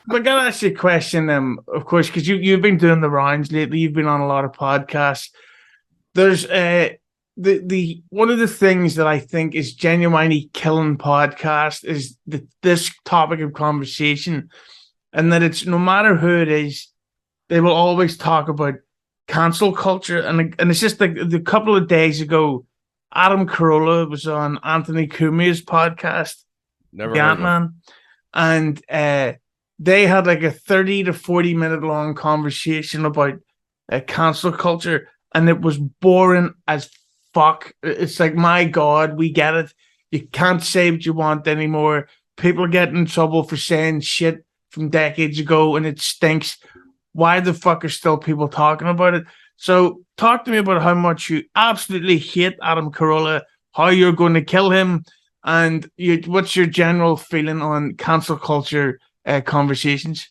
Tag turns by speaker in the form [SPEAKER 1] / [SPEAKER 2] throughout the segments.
[SPEAKER 1] I gotta ask you a question, of course, because you've been doing the rounds lately. You've been on a lot of podcasts. There's the one of the things that I think is genuinely killing podcast is this topic of conversation, and that it's no matter who it is, they will always talk about cancel culture, and it's just like the couple of days ago, Adam Carolla was on Anthony Cumia's podcast,
[SPEAKER 2] Never
[SPEAKER 1] the
[SPEAKER 2] heard
[SPEAKER 1] Ant
[SPEAKER 2] of him.
[SPEAKER 1] Man, and they had like a 30 to 40 minute long conversation about cancel culture, and it was boring as fuck. It's like, my God, we get it. You can't say what you want anymore. People are getting in trouble for saying shit from decades ago, and it stinks. Why the fuck are still people talking about it? So talk to me about how much you absolutely hate Adam Carolla, how you're going to kill him, and what's your general feeling on cancel culture conversations?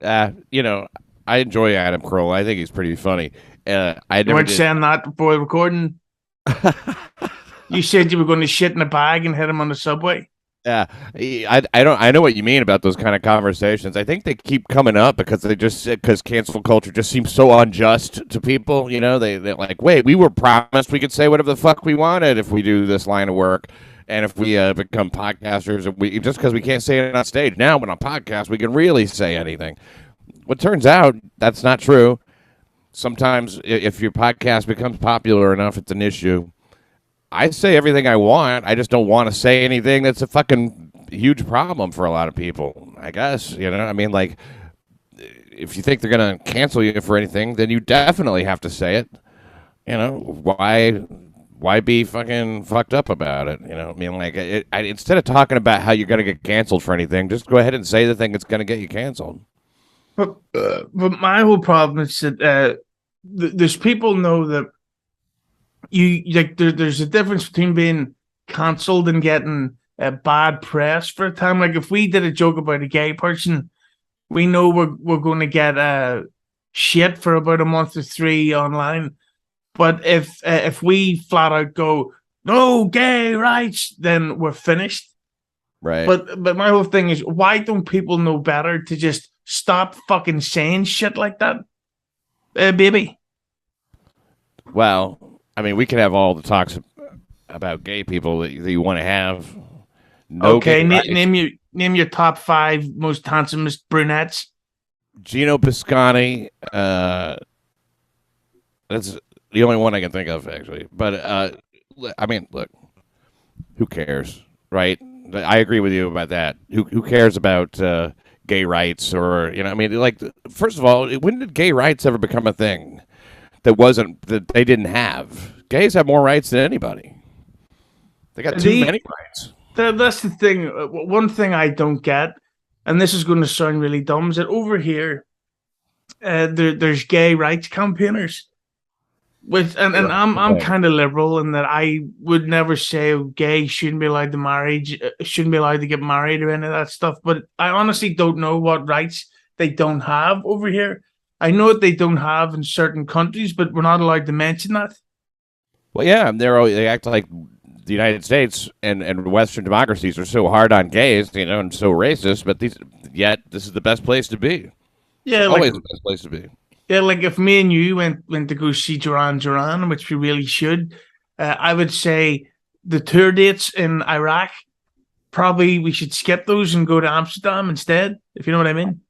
[SPEAKER 2] You know, I enjoy Adam Carolla. I think he's pretty funny. I
[SPEAKER 1] You
[SPEAKER 2] never
[SPEAKER 1] weren't
[SPEAKER 2] did.
[SPEAKER 1] saying that before recording. You said you were going to shit in a bag and hit him on the subway.
[SPEAKER 2] Yeah, I don't. I know what you mean about those kind of conversations. I think they keep coming up because because cancel culture just seems so unjust to people. You know, they're like, wait, we were promised we could say whatever the fuck we wanted if we do this line of work, and if we become podcasters, we just because we can't say it on stage now, but on podcast we can really say anything. What turns out that's not true. Sometimes if your podcast becomes popular enough, it's an issue. I say everything I want. I just don't want to say anything that's a fucking huge problem for a lot of people. I guess, you know, I mean, like, if you think they're going to cancel you for anything, then you definitely have to say it. You know, why be fucking fucked up about it? You know, I mean, like, instead of talking about how you're going to get canceled for anything, just go ahead and say the thing that's going to get you canceled.
[SPEAKER 1] But my whole problem is that there's people know that you like there's a difference between being cancelled and getting bad press for a time. Like if we did a joke about a gay person, we know we're going to get shit for about a month or three online. But if we flat out go no gay rights, then we're finished.
[SPEAKER 2] Right.
[SPEAKER 1] But my whole thing is, why don't people know better to just stop fucking saying shit like that, baby?
[SPEAKER 2] Well, I mean, we can have all the talks about gay people that you want to have. No
[SPEAKER 1] Okay,
[SPEAKER 2] gay rights.
[SPEAKER 1] name your top five most handsomest brunettes.
[SPEAKER 2] Gino Biscotti. That's the only one I can think of, actually. But I mean, look, who cares, right? I agree with you about that. Who cares about gay rights or I mean, like, first of all, when did gay rights ever become a thing that they didn't have? Gays have more rights than anybody. They got too many rights.
[SPEAKER 1] That's the thing. One thing I don't get, and this is going to sound really dumb, is that over here, there's gay rights campaigners. And I'm kind of liberal in that I would never say gay shouldn't be allowed to get married or any of that stuff. But I honestly don't know what rights they don't have over here. I know what they don't have in certain countries, but we're not allowed to mention that.
[SPEAKER 2] Well, yeah, they act like the United States and Western democracies are so hard on gays, and so racist. But yet this is the best place to be.
[SPEAKER 1] Yeah,
[SPEAKER 2] it's always the best place to be.
[SPEAKER 1] Yeah, like if me and you went to go see Duran, which we really should, I would say the tour dates in Iraq, probably we should skip those and go to Amsterdam instead, if you know what I mean.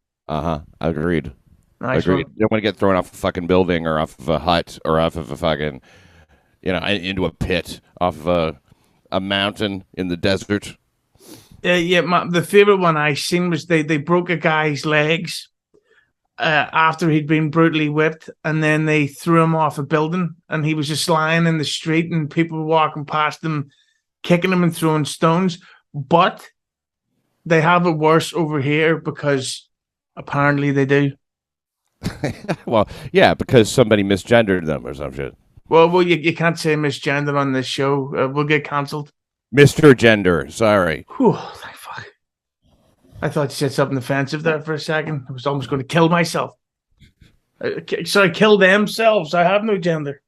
[SPEAKER 2] Agreed.
[SPEAKER 1] Nice
[SPEAKER 2] Agreed.
[SPEAKER 1] one.
[SPEAKER 2] You don't want to get thrown off a fucking building or off of a hut or off of a fucking, into a pit off of a mountain in the desert.
[SPEAKER 1] Yeah. The favorite one I seen was they broke a guy's legs after he'd been brutally whipped, and then they threw him off a building, and he was just lying in the street, and people were walking past him, kicking him and throwing stones. But they have it worse over here because apparently they do.
[SPEAKER 2] Well, yeah, because somebody misgendered them or some shit.
[SPEAKER 1] Well, you can't say misgender on this show. We'll get cancelled.
[SPEAKER 2] Mr. Gender, sorry.
[SPEAKER 1] Whew, fuck. I thought you said something offensive there for a second. I was almost going to kill myself. So I kill themselves. I have no gender.